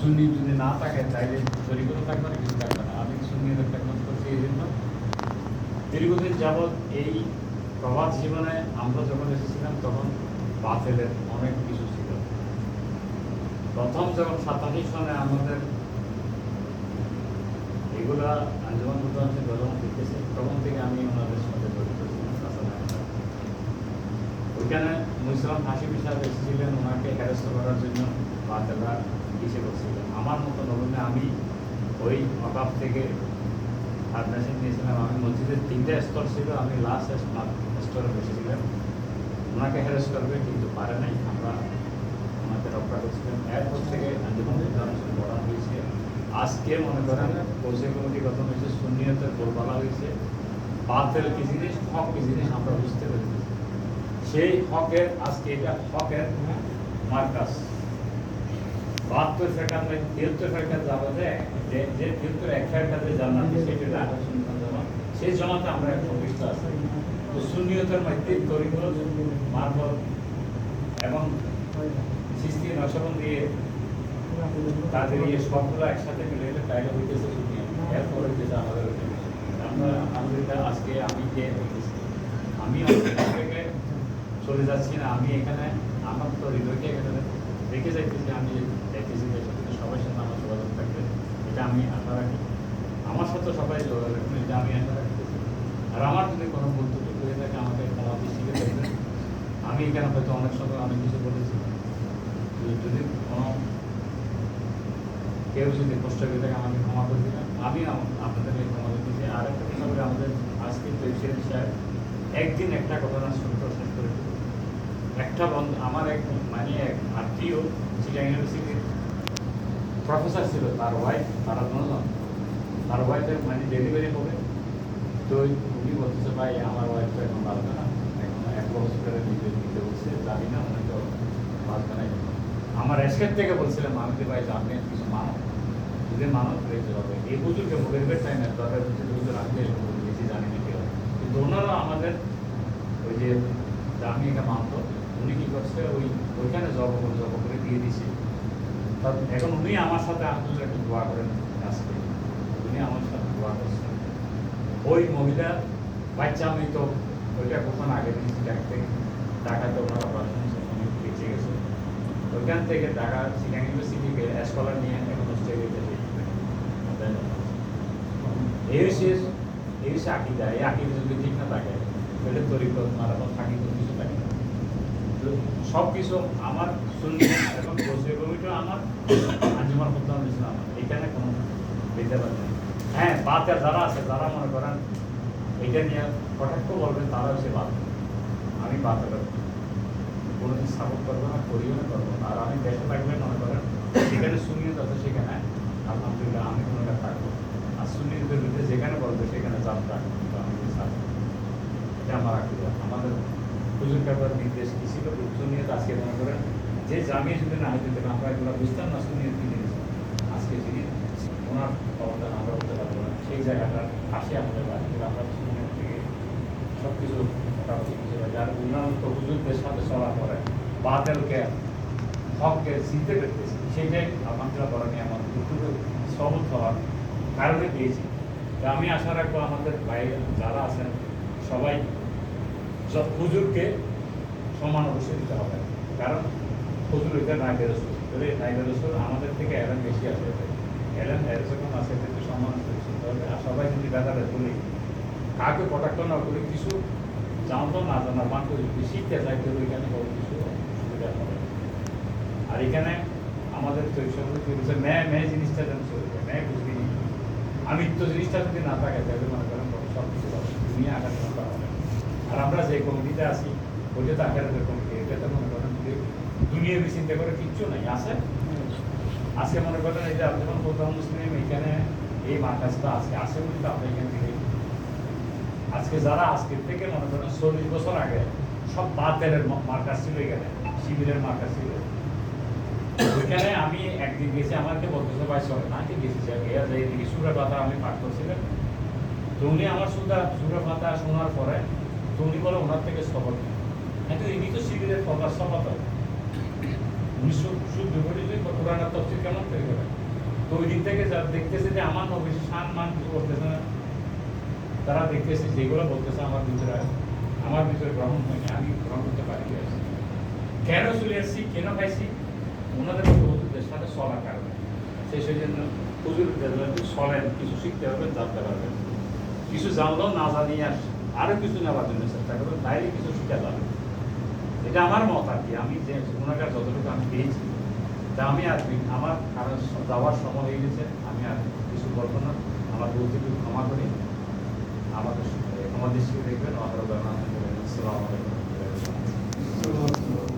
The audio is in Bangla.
সুন্নি যদি না থাকে তাইলে তরিকতও থাকবে না, কিছু থাকবে না। আমি সুন্নিদের খেদমত করছি এই জন্য দীর্ঘদিন যাবৎ এই প্রবাদ জীবনে আমরা যখন এসেছিলাম তখন বাতিলের অনেক কিছু ছিল। প্রথম যখন 87 সনে আমাদের এগুলা আঞ্জুমান মুতাহাদ্দিসিন যখন দেখতেছে তখন থেকে আমি ওনাদের সাথে জড়িত ছিলাম। ওইখানে মুসলাম হাসিম সাহেব এসেছিলেন ওনাকে হ্যারাস্ট করার জন্য বাতিলরা পিছিয়ে করছিলেন। আমার মতো নবীনে আমি ওই অকাপ থেকে পার্টনারশিপ নিয়েছিলাম। আমি মসজিদের 3টা স্তর ছিল, আমি লাস্ট স্তরে বসেছিলাম। ওনাকে হ্যারাস করবে কিন্তু পারে নাই, আমরা ওনাকে রক্ষা করছিলাম। এরপর থেকে আঞ্জুমান মুতাহাদ্দিসিন বলা হয়েছে। আজকে মনে করেন কোর্সে কমিটি গঠন হয়েছে, সুন্নিয়তের বলা হয়েছে বাতিল কি জিনিস, হক কি জিনিস আমরা বুঝতে পেরেছি। সেই হকের আজকে এটা হকের মার্কাস 72 ফেরকার 73 ফেরকার যাবে যে 73 এক ফেরকাতে জান্নাতে সেটা আগে শুনতাম জামা, সেই জামাতে আমরা প্রতিষ্ঠা আছি। তো সুন্নিয়তের মধ্যে তরিকত মারফত এবং সৃষ্টি নকশবন্দ দিয়ে তাদের এই সবগুলো একসাথে মিলে তাইলে হইতেছে সুন্নিয়ত। এরপর হইতেছে আমাদের আমরা আলহামদুলিল্লাহ আজকে আমি যে আমি থেকে চলে যাচ্ছি না, আমি এখানে আমার তো হৃদয়কে এখানে রেখে যাইতেছি। আমি দেখতেছি যে সবার সাথে আমার যোগাযোগ থাকবে, এটা আমি আশা রাখি। আমার সাথে সবাই যোগাযোগ রাখবেন, এটা আমি আশা রাখতেছি। আর আমার যদি কোনো ভুল ত্রুটি হয়ে থাকে আমাকে ক্ষমা দৃষ্টিতে দেখবেন। আমি এখানে হয়তো অনেক সময় অনেক কিছু বলেছি, যদি কোনো কেউ যদি কষ্ট হয়ে থাকে আমাকে ক্ষমা করে দিবেন, আমি আপনাদেরকে ক্ষমা দিতেছি। আর একটা কথা বলে আমাদের আজকে প্রেসিডেন্ট সাহেব একদিন একটা ঘটনা শুনতে শেষ করে দিল। একটা বন্ধু আমার এক মানে এক আত্মীয় চিটাং ইউনিভার্সিটির প্রফেসর ছিল, তার ওয়াইফ, তারা দুজন, তার ওয়াইফের মানে ডেলিভারি হবে। তো উনি বলতেছে ভাই আমার ওয়াইফ তো এখন বাঁচবে না, এখন 1 বছরের দিতে বলছে, জানি না উনি তো বাঁচবে না। আমার এসকের থেকে বলছিলাম আমি যে ভাই আপনি কিছু মানব, যদি মানব রেখে হবে এই বুজুর্গে মুখের টাইম দরকার হচ্ছে বুজুর আমি বেশি জানি না কেউ। কিন্তু ওনারা আমাদের ওই যে আমি এটা মানত, উনি কী করছে ওইখানে জব করে দিয়ে দিছে। এখন উনি আমার সাথে আলহামদুলিল্লাহ একটু দোয়া করেন, আজকে উনি আমার সাথে দোয়া করছেন। ওই মহিলা বাচ্চা আমি তো ওইটা কখন আগে দিয়েছি ঢাকাতে ওনারা অপারেশন বেঁচে গেছে। ওইখান থেকে ঢাকা চিটাং ইউনিভার্সিটিকে স্কলার নিয়ে এখন অস্ট্রেলিয়াতে এই হচ্ছে আকিদা। এই আকিদা যদি ঠিক না থাকে তাহলে তরিকত মারাফত থাকি কিছু থাকে না। সব কিছু আমার সুন্নি এবং গোসে কমিটিও আমার, আঞ্জুমান মুতাহাদ্দিসিন আমার, এখানে কোনো ভেদাভেদ নেই। হ্যাঁ বাতিল যারা আছে, যারা মনে করেন এটা নিয়ে কটাক্ষ বলবেন, তারা হচ্ছে বাতিল। আমি বাতিল কোনো কিছু সাপোর্ট করবো না, করিও না, করবো না। আর আমি দেশে থাকলে মনে করেন যেখানে সুন্নিয়ত আছে সেখানে আলহামদুলিল্লাহ আমি কোনোটা থাকবো। আর সুন্নিয়তের ভিতরে যেখানে বলবে সেখানে যাত্রা আমি সাপোর্ট, এটা আমার আকিদা। আমাদের হুজুর কাবার নির্দেশ কী ছিল সুন্নিয়ত। আজকে মনে করেন যে জামিয়ে যদি না হইতে দেবে আমরা এগুলো বুঝতাম না সুন্নিয়ত কী জিনিস। আজকে যিনি ওনার অবদান আমরা বলতে পারবো না, সেই জায়গাটার আসে আমাদের বাড়ি। আমরা সুন্নিয়ত থেকে সব কিছু মোটামুটি কিছু যার উন্নত হুজুরদের সাথে চলার পরে বাতিলকে হককে চিনতে পেরেছি, সেইটাই আলহামদুলিল্লাহ বরং আমার দুটো সহজ হওয়ার কারণে পেয়েছি। আমি আশা রাখবো আমাদের ভাই যারা আছেন সবাই হুজুরকে সম্মান অবশ্যই দিতে হবে। কারণ হুজুর এটা নাইবে রসুল, নাইবে রসুল আমাদের থেকে এলেন বেশি আসে, এলেন যখন আছে এদেরকে সম্মান দিতে হবে। আর সবাই যদি ব্যাপারে বলি কাউকে কটাক্ষ না করে কিছু জানতো না জানার মান করে যদি শিখতে চাই কেউ এখানে বড় কিছু সুবিধা হবে। আর এখানে আমাদের মেয়ে জিনিসটা যেন চলে যায়, মেয়ে বুঝবি নি আমিত্ব জিনিসটা যদি না থাকে তাহলে মনে করেন সব কিছু দুনিয়া আকার করা হবে। আর আমরা যে কমিটিতে আছি ওইটা তো আকারের কমিটি, এটাতে মনে করেন দুনিয়া চিন্তা করে কিচ্ছু নাই আছে। আজকে মনে করেন এই যে যখন প্রধান মুসলিম এখানে এই মার্কাজটা আছে বলে তো আমরা এখান থেকে আজকে যারা আজকের থেকে মনে করেন 40 বছর আগে সব বাতিলের মার্কাজ ছিল, এখানে শিবিরের মার্কাজ ছিল। ওইখানে আমি একদিন গেছি, আমাকে বলতেছে ভাই চলে নাকি গেছি এইদিকে সুরা পাতা আমি পাঠ করছিলাম। তো উনি আমার সুরা পাতা শোনার পরে তো উনি বলে ওনার থেকে শপথ নেই। কিন্তু ইনি তো শিবিরের সপথ শুদ্ধ করে যে কোরআন আর তাফসীর কেমন করে করে। তো ওই দিক থেকে যারা দেখতেছে যে আমার নবীর শান মান কিছু করতেছে না, তারা দেখতেছে যেগুলো বলতেছে আমার ভিতরে গ্রহণ হয়নি, আমি গ্রহণ করতে পারি না। কেন চলে আসছি, কেন খাইছি, ওনাদের মতো হুজুরদের সাথে চলার কারণে। সেই জন্য হুজুরদের চলেন, কিছু শিখতে হবে, জানতে পারবেন, কিছু জানলেও না জানিয়ে আরও কিছু নেওয়ার জন্য চেষ্টা করবেন, বাইরে কিছু শিখে যাবেন। এটা আমার মত আর কি, আমি যে ওনাকার যতটুকু আমি পেয়েছি, তা আমি আর আমার কারণ যাওয়ার সময় হয়ে গেছে, আমি আর কিছু বলবো না। আমার বলতে একটু ক্ষমা করি, আমাদের শিখে দেখবেন। আসসালামু আলাইকুম।